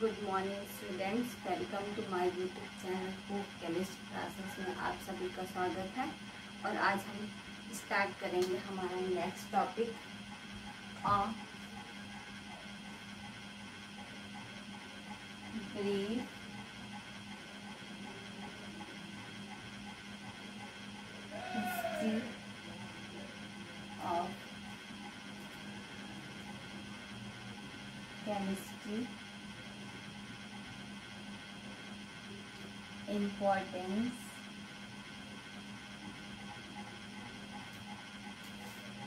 Good morning students, welcome to my YouTube channel hope chemistry classes में आप सभी का स्वागत है। और आज हम स्टार्ट करेंगे हमारा next topic brief history of chemistry, importance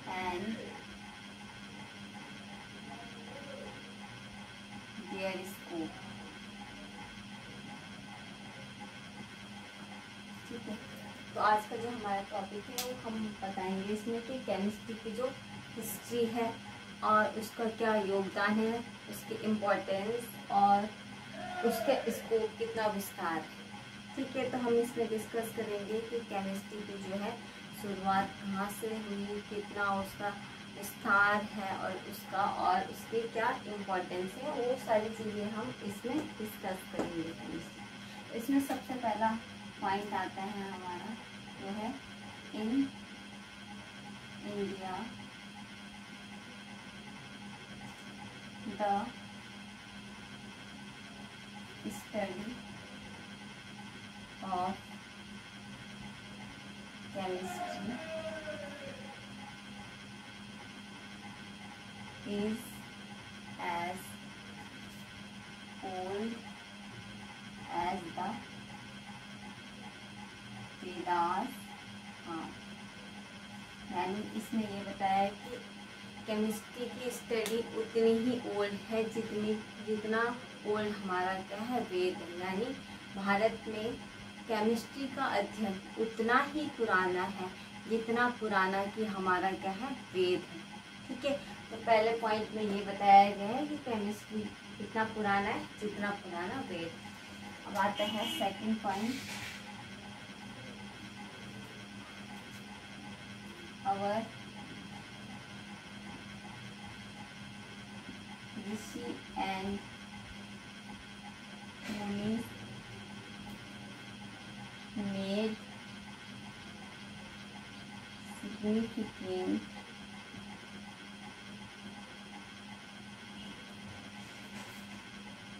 and their scope। ठीक है, तो आज का जो हमारा टॉपिक है वो हम बताएंगे इसमें कि केमिस्ट्री की जो हिस्ट्री है और उसका क्या योगदान है, उसकी इम्पोर्टेंस और उसके स्कोप कितना विस्तार है। ठीक है, तो हम इसमें डिस्कस करेंगे कि केमिस्ट्री की जो है शुरुआत कहाँ से हुई, कितना उसका विस्तार है और उसकी क्या इम्पोर्टेंस है, वो सारी चीज़ें हम इसमें डिस्कस करेंगे। केमिस्ट्री इसमें सबसे पहला पॉइंट आता है हमारा, वो है in India the study of chemistry is as old as the Vedas। हाँ, यानी इसमें ये बताया कि केमिस्ट्री की स्टडी उतनी ही ओल्ड है जितना ओल्ड हमारा क्या है, वेद है। यानी भारत में केमिस्ट्री का अध्ययन उतना ही पुराना है जितना पुराना कि हमारा क्या है, वेद है। ठीक है, तो पहले पॉइंट में ये बताया गया है कि केमिस्ट्री इतना पुराना है जितना पुराना वेद। अब आता है second point, our Rishi and मुनि made significant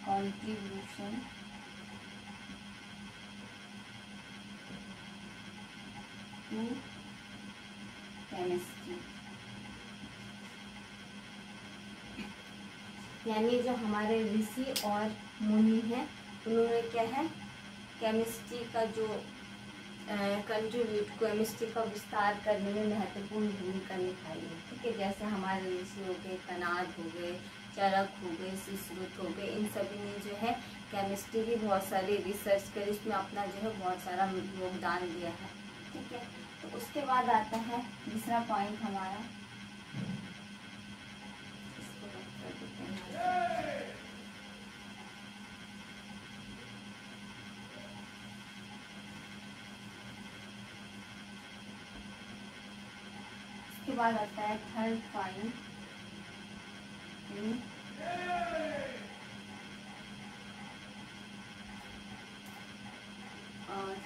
contribution to chemistry। यानी जो हमारे ऋषि और मुनि हैं उन्होंने क्या है, केमिस्ट्री का जो केमिस्ट्री का विस्तार करने में महत्वपूर्ण भूमिका निभाई है। ठीक है, जैसे हमारे ऋषि हो गए, कनाद हो गए, चरक हो गए, सुश्रुत हो गए, इन सभी ने जो है केमिस्ट्री की बहुत सारी रिसर्च करी, इसमें अपना जो है बहुत सारा योगदान दिया है। ठीक है, तो उसके बाद आता है तीसरा पॉइंट हमारा, इसके बाद आता है थर्ड पॉइंट, और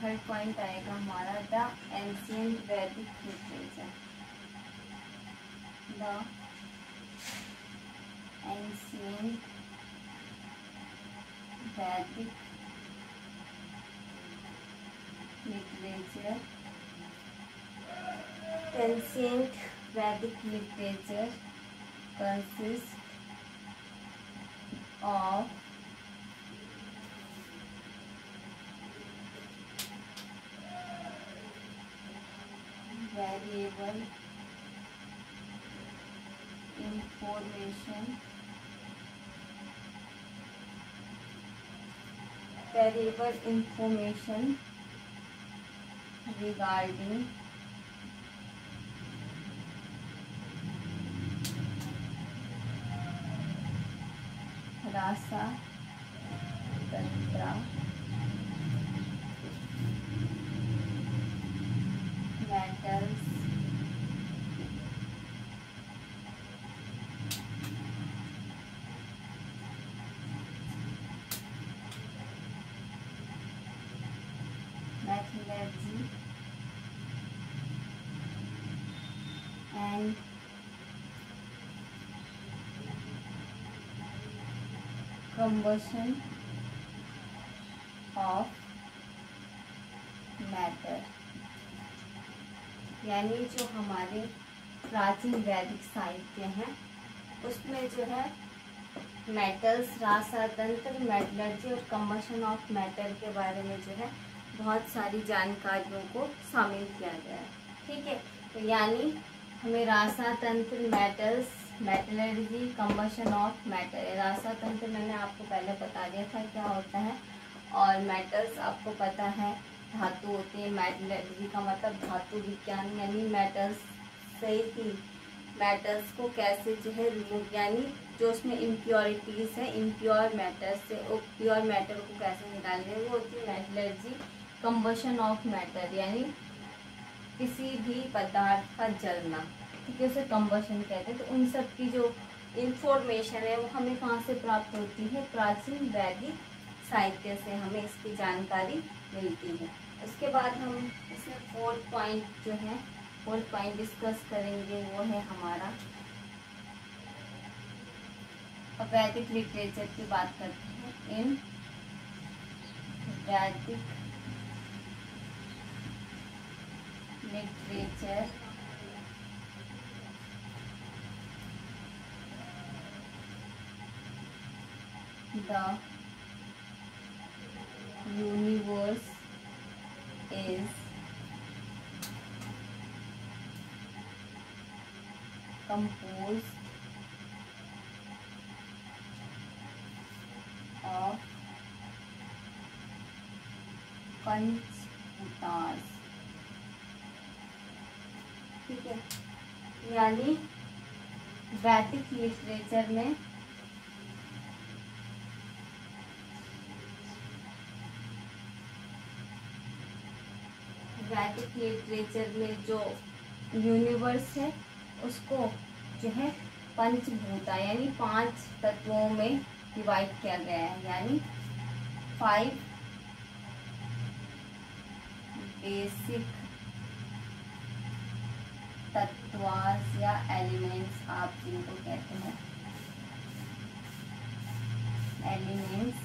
थर्ड पॉइंट आएगा हमारा द एंशिएंट वैदिक लिटरेचर। द एंशिएंट वैदिक literature. Ancient Vedic literature consists of variable information regarding रासा तंत्र, metals, and combustion of matter, यानी जो हमारे प्राचीन वैदिक साहित्य हैं उसमें जो है मेटल्स, रासातंत्र, मेटलर्जी और कंबशन ऑफ मैटर के बारे में जो है बहुत सारी जानकारियों को शामिल किया गया है। ठीक है, तो यानी हमें रासातंत्र, metals, metallurgy, combustion of matter, रासातंत्र मैंने आपको पहले बता दिया था क्या होता है, और मेटल्स आपको पता है धातु होती है, मेटलर्जी का मतलब धातु विज्ञान, यानी मेटल्स से ही मेटल्स को कैसे जो है रिमूव, यानी जो उसमें इम्प्योरिटीज़ है इम्प्योर मैटर से प्योर मैटर को कैसे निकालने, वो होती है मेटलर्जी। कंबशन ऑफ मैटर यानी किसी भी पदार्थ का जलना, ठीक है, उसे कंबशन कहते हैं। तो उन सब की जो इंफॉर्मेशन है वो हमें कहाँ से प्राप्त होती है, प्राचीन वैदिक साहित्य से हमें इसकी जानकारी मिलती है। उसके बाद हम इसमें फोर्थ पॉइंट डिस्कस करेंगे, वो है हमारा वैदिक लिटरेचर की बात करते हैं। इन वैदिक literature the universe is composed of पंचभूतास, ठीक है, यानी वैदिक लिटरेचर में जो यूनिवर्स है उसको जो है पंचभूता यानी 5 तत्वों में डिवाइड किया गया है, यानी 5 बेसिक तत्वास या एलिमेंट्स आप जिनको कहते हैं एलिमेंट्स,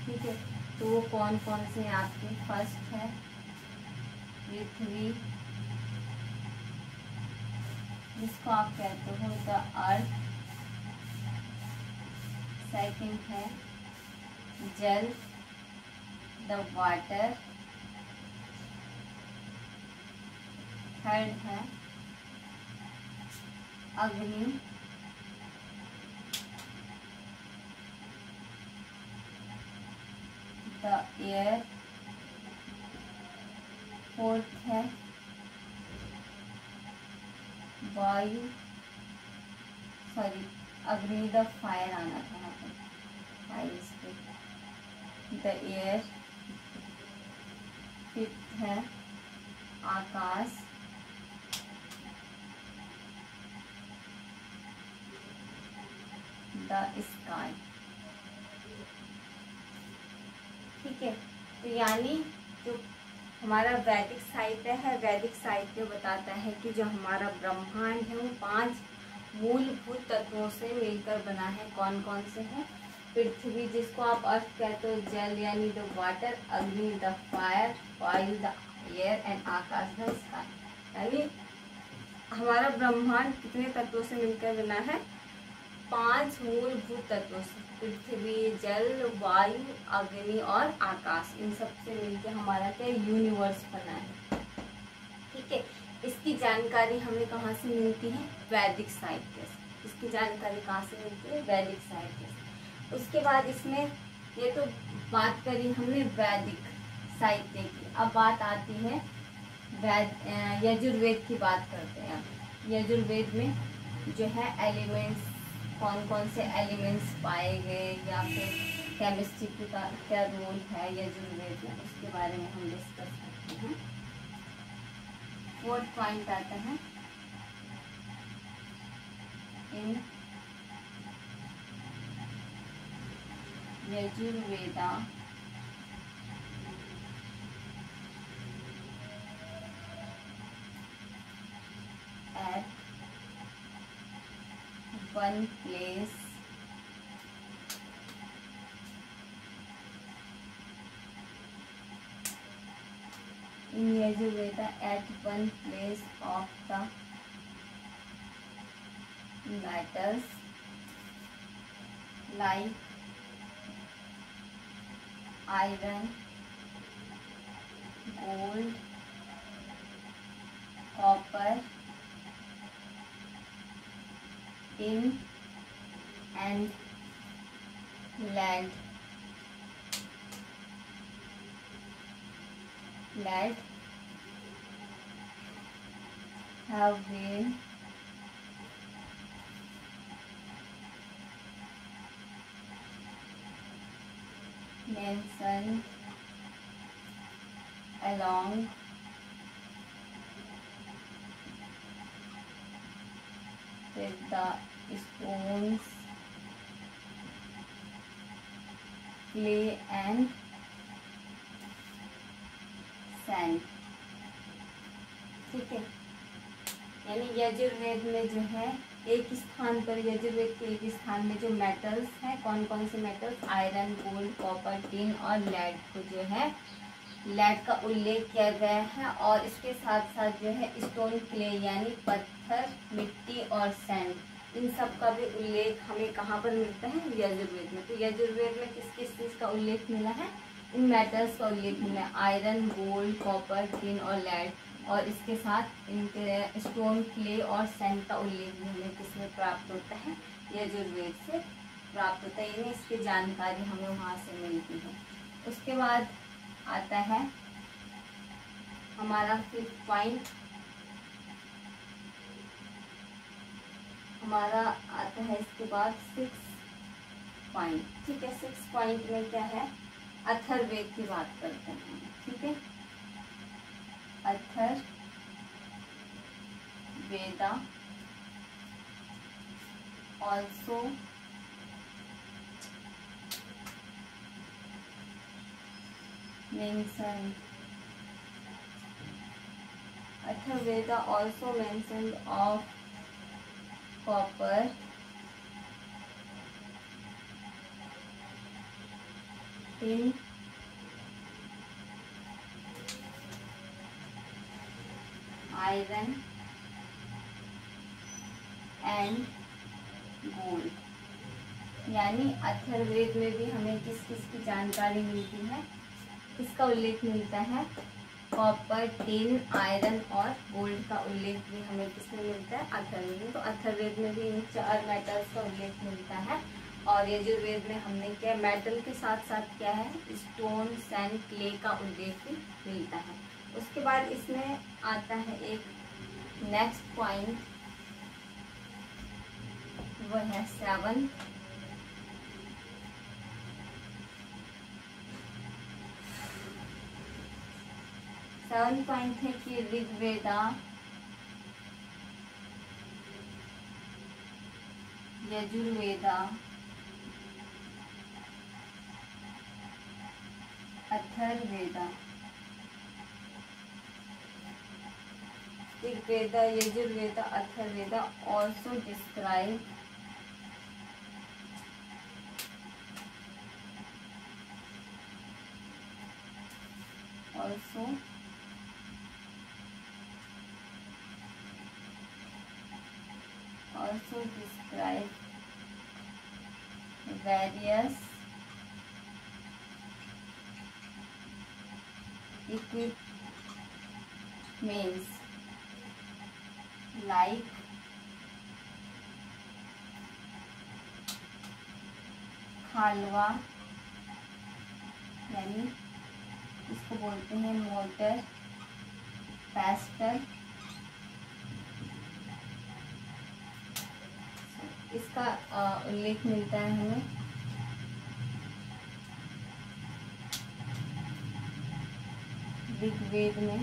ठीक है। तो वो कौन कौन से हैं आपके, फर्स्ट है पृथ्वी, जिसको आप कहते हो द अर्थ, सेकंड है जल, द वाटर, थर्ड है अग्नि, द एयर, फोर्थ है वायु, सॉरी अग्नि द फायर आना था यहाँ पर, फायर, द एयर, फिफ्थ है आकाश, द स्काई, ठीक है। तो यानी जो हमारा वैदिक साहित्य है, वैदिक साहित्य बताता है कि जो हमारा ब्रह्मांड है वो 5 मूलभूत तत्वों से मिलकर बना है। कौन कौन से हैं, पृथ्वी जिसको आप अर्थ कहते हो, जल यानी द वाटर, अग्नि द फायर, वायु the air and Akash the sky. यानी हमारा ब्रह्मांड कितने तत्वों से मिलकर बना है, 5 मूलभूत तत्वों से, पृथ्वी, जल, वायु, अग्नि और आकाश, इन सब से मिलकर हमारा क्या यूनिवर्स बना है, ठीक है। इसकी जानकारी हमें कहाँ से मिलती है, वैदिक साहित्य से। इसकी जानकारी कहाँ से मिलती है, वैदिक साहित्य से। उसके बाद इसमें ये तो बात करी हमने वैदिक साहित्य की, अब बात आती है यजुर्वेद की बात करते हैं। यजुर्वेद में जो है एलिमेंट्स, कौन कौन से एलिमेंट्स पाए गए या फिर केमिस्ट्री का क्या रोल है यजुर्वेद में, उसके बारे में हम डिस्कस करते हैं। फोर्थ पॉइंट आता है in Yajurveda at one place in Yajurveda, at one place of the matters like iron, gold, copper, tin and lead have been mentioned along with the stones, clay and sand। ठीक है, यानी यजुर्वेद में जो है एक स्थान पर, यजुर्वेद के एक स्थान में जो मेटल्स हैं, कौन कौन से metals, iron, gold, copper, tin और लेड को जो है, लेड का उल्लेख किया गया है। और इसके साथ साथ जो है स्टोन, क्ले यानी पत्थर, मिट्टी और सैंड, इन सब का भी उल्लेख हमें कहाँ पर मिलता है, यजुर्वेद में। तो यजुर्वेद में किस किस चीज़ का उल्लेख मिला है, इन मेटल्स का उल्लेख मिला है, आयरन, गोल्ड, कॉपर, टिन और लेड। और इसके साथ इनके स्टोन, क्ले और सैंड का उल्लेख भी हमें किसमें प्राप्त होता है, यजुर्वेद से प्राप्त होता है, यानी इसकी जानकारी हमें वहाँ से मिलती है। उसके बाद आता है हमारा 5th पॉइंट, हमारा आता है इसके बाद 6th पॉइंट। ठीक है, 6th पॉइंट में क्या है, अथर्ववेद की बात करते हैं। ठीक है, Atharvaveda also mentioned, Atharvaveda also mentioned of copper, tin, iron and gold। यानी अथर्ववेद में भी हमें किस किस की जानकारी मिलती है, किसका उल्लेख मिलता है, कॉपर, टिन, आयरन और गोल्ड का उल्लेख भी हमें किसमें मिलता है, अथर्ववेद में। तो अथर्ववेद में भी इन 4 मेटल्स का उल्लेख मिलता है। और यजुर्वेद में हमने क्या, मेटल के साथ साथ क्या है, स्टोन, सैंड, क्ले का उल्लेख भी मिलता है। उसके बाद इसमें आता है एक नेक्स्ट पॉइंट, वो है 7th, पॉइंट है कि Rigveda, Yajurveda, Atharvaveda, Rigveda, Yajurveda, Atharvaveda also describe various equipments like Khalwa, यानी इसको बोलते हैं मोटर, पेस्टल, इसका उल्लेख मिलता है हमें ऋग्वेद में।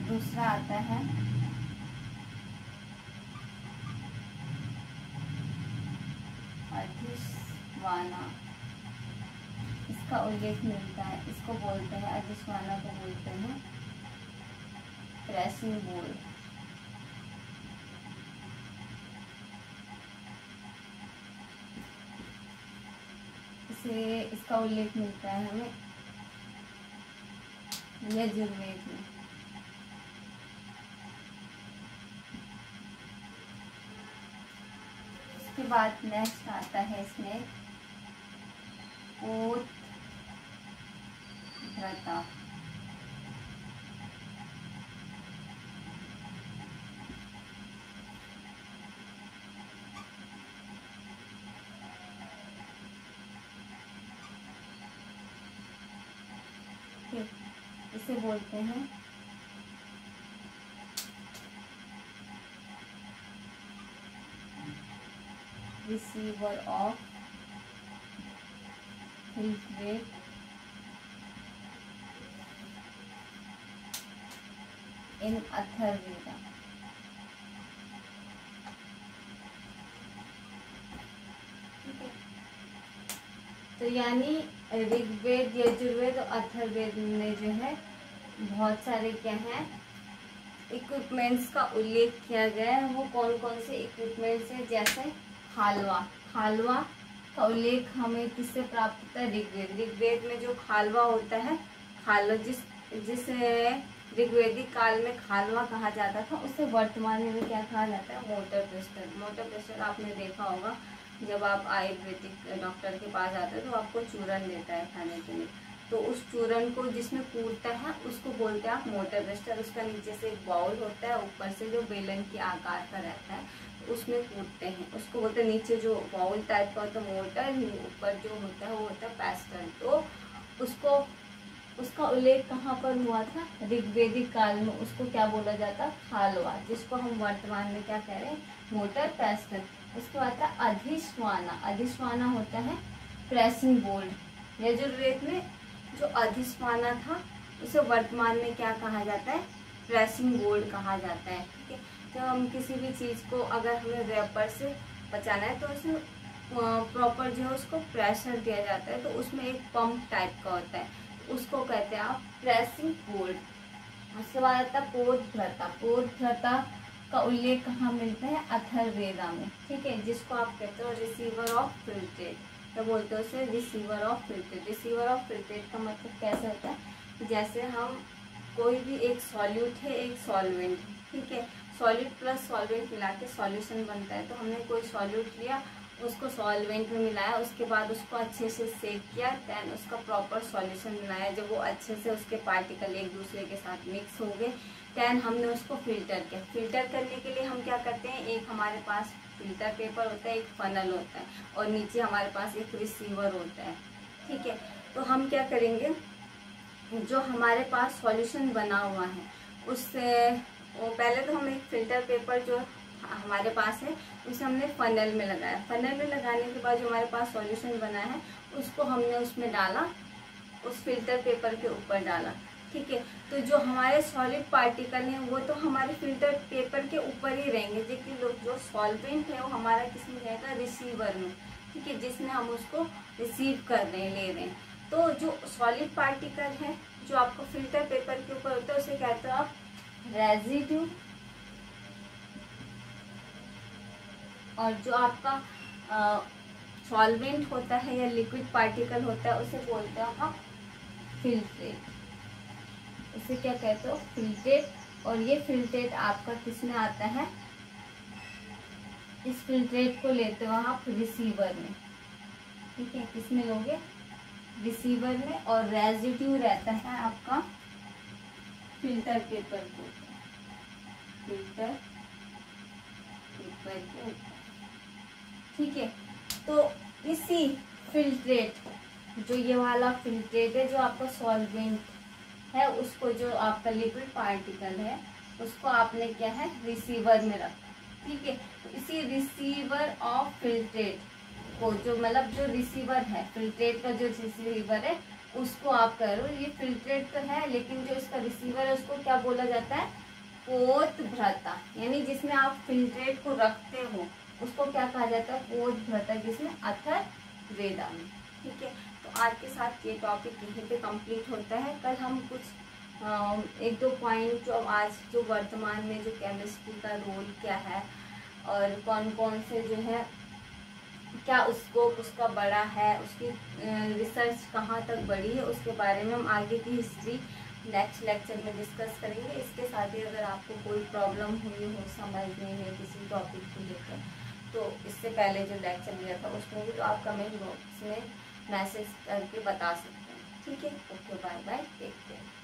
दूसरा आता है अधिष्ठाना, इसका उल्लेख मिलता है, इसको बोलते हैं अधिस्वाना को बोलते हैं प्रेसिंग बोल्ड। इसे इसका उल्लेख मिलता है हमें यजुर्वेद में। उसके बाद नेक्स्ट आता है इसमें ओतव्रता। इसे बोलते हैं रिसीवर ऑफ फिल्ट्रेट इन अथर्ववेदा। ठीक है, तो यानी ऋग्वेद, यजुर्वेद और अथर्ववेद में जो है बहुत सारे क्या हैं इक्विपमेंट्स का उल्लेख किया गया है। वो कौन कौन से इक्विपमेंट्स हैं, जैसे खालवा। खालवा का उल्लेख हमें किससे प्राप्त होता है, ऋग्वेद। ऋग्वेद में जो खालवा होता है, खालवा जिस ऋग्वेदिक काल में खालवा कहा जाता था, उसे वर्तमान में क्या कहा जाता है, मोटर पेस्टर। मोटर पेस्टर आपने देखा होगा, जब आप आयुर्वेदिक डॉक्टर के पास जाते हैं तो आपको चूरन देता है खाने के लिए, तो उस चूरन को जिसमें कूटता है उसको बोलते हैं आप मोटर पेस्टर। उसका नीचे से एक बाउल होता है, ऊपर से जो बेलन के आकार का रहता है, तो उसमें कूटते हैं, उसको बोलते हैं। नीचे जो बाउल टाइप का होता है मोटर, ऊपर जो होता है वो होता है पेस्टर। तो उसका उल्लेख कहाँ पर हुआ था, ऋग्वेदिक काल में। उसको क्या बोला जाता, खालवा, जिसको हम वर्तमान में क्या कह रहे हैं, मोटर पेस्टर। उसके बाद था अधिस्वाना। अधिस्वाना होता है प्रेसिंग बोल्ड। यजुर्वेद में जो अधिस्वाना था उसे वर्तमान में क्या कहा जाता है, प्रेसिंग बोल्ड कहा जाता है। ठीक है, जब हम किसी भी चीज़ को अगर हमें रैपर से बचाना है तो उसमें प्रॉपर जो है उसको प्रेशर दिया जाता है, तो उसमें एक पंप टाइप का होता है, उसको कहते हैं आप प्रेसिंग बोल्ड। उसके बाद आता है पोतव्रता। पोतव्रता का उल्लेख कहाँ मिलता है, अथर्ववेदा में। ठीक है, जिसको आप कहते हो रिसीवर ऑफ फिल्ट्रेट, तो बोलते हो उसे receiver of filtrate. Receiver of filtrate का मतलब कैसे होता है, जैसे हम कोई भी एक सॉल्यूट है, एक सॉल्वेंट, ठीक है, सॉल्यूट प्लस सॉल्वेंट मिला के सॉल्यूशन बनता है। तो हमने कोई सॉल्यूट लिया, उसको सॉल्वेंट में मिलाया, उसके बाद उसको अच्छे से सेक किया, देन उसका प्रॉपर सॉल्यूशन बनाया। जब वो अच्छे से उसके पार्टिकल एक दूसरे के साथ मिक्स हो गए, देन हमने उसको फिल्टर किया। फिल्टर करने के लिए हम क्या करते हैं, एक हमारे पास फिल्टर पेपर होता है, एक फनल होता है, और नीचे हमारे पास एक रिसीवर होता है। ठीक है, तो हम क्या करेंगे, जो हमारे पास सॉल्यूशन बना हुआ है उससे वो पहले तो हम एक फिल्टर पेपर जो हमारे पास है उसे हमने फनल में लगाया। फनल में लगाने के बाद जो हमारे पास सॉल्यूशन बना है उसको हमने उसमें डाला, उस फिल्टर पेपर के ऊपर डाला। ठीक है, तो जो हमारे सॉलिड पार्टिकल हैं वो तो हमारे फिल्टर पेपर के ऊपर ही रहेंगे, लेकिन जो सॉल्वेंट है वो हमारा किसमें रहेगा, रिसीवर में। ठीक है, जिसमें हम उसको रिसीव कर रहे हैं, ले रहे हैं। तो जो सॉलिड पार्टिकल है जो आपको फिल्टर पेपर के ऊपर होता है उसे कहते हो आप रेजिड्यू, और जो आपका सॉल्वेंट होता है या लिक्विड पार्टिकल होता है उसे बोलते हैं आप फिल्ट्रेट। इसे क्या कहते हो, फिल्ट्रेट। और ये फिल्ट्रेट आपका किसमें आता है, इस फिल्ट्रेट को लेते हो आप रिसीवर में। ठीक है, किसमें लोगे, रिसीवर में, और रेजिड्यू रहता है आपका फिल्टर पेपर के ऊपर, फिल्टर पेपर के ऊपर। ठीक है, तो इसी फिल्ट्रेट, जो ये वाला फिल्ट्रेट है जो आपका सॉल्वेंट है, उसको जो आपका लिक्विड पार्टिकल है उसको आपने क्या है, रिसीवर में रखा। ठीक है, तो इसी रिसीवर ऑफ फिल्ट्रेट को, जो मतलब जो रिसीवर है फिल्ट्रेट का, जो रिसीवर है उसको आप करो, ये फिल्ट्रेट तो है लेकिन जो इसका रिसीवर है उसको क्या बोला जाता है, पोतव्रता। यानी जिसमें आप फिल्ट्रेट को रखते हो उसको क्या कहा जाता है, पोतव्रता, जिसमें अथर्ववेदा में। ठीक है, तो आज के साथ ये टॉपिक यहीं पे कंप्लीट होता है। कल हम कुछ एक दो पॉइंट जो आज जो वर्तमान में जो केमिस्ट्री का रोल क्या है और कौन कौन से जो है क्या स्कोप उसका बड़ा है, उसकी रिसर्च कहाँ तक बढ़ी है, उसके बारे में हम आगे की हिस्ट्री नेक्स्ट लेक्चर में डिस्कस करेंगे। इसके साथ ही अगर आपको कोई प्रॉब्लम हुई हो समझने में किसी टॉपिक को लेकर, तो इससे पहले जो लेक्चर लिया था उसमें भी तो आप कमेंट बॉक्स में मैसेज करके बता सकते हैं। ठीक है, okay, bye bye, take care.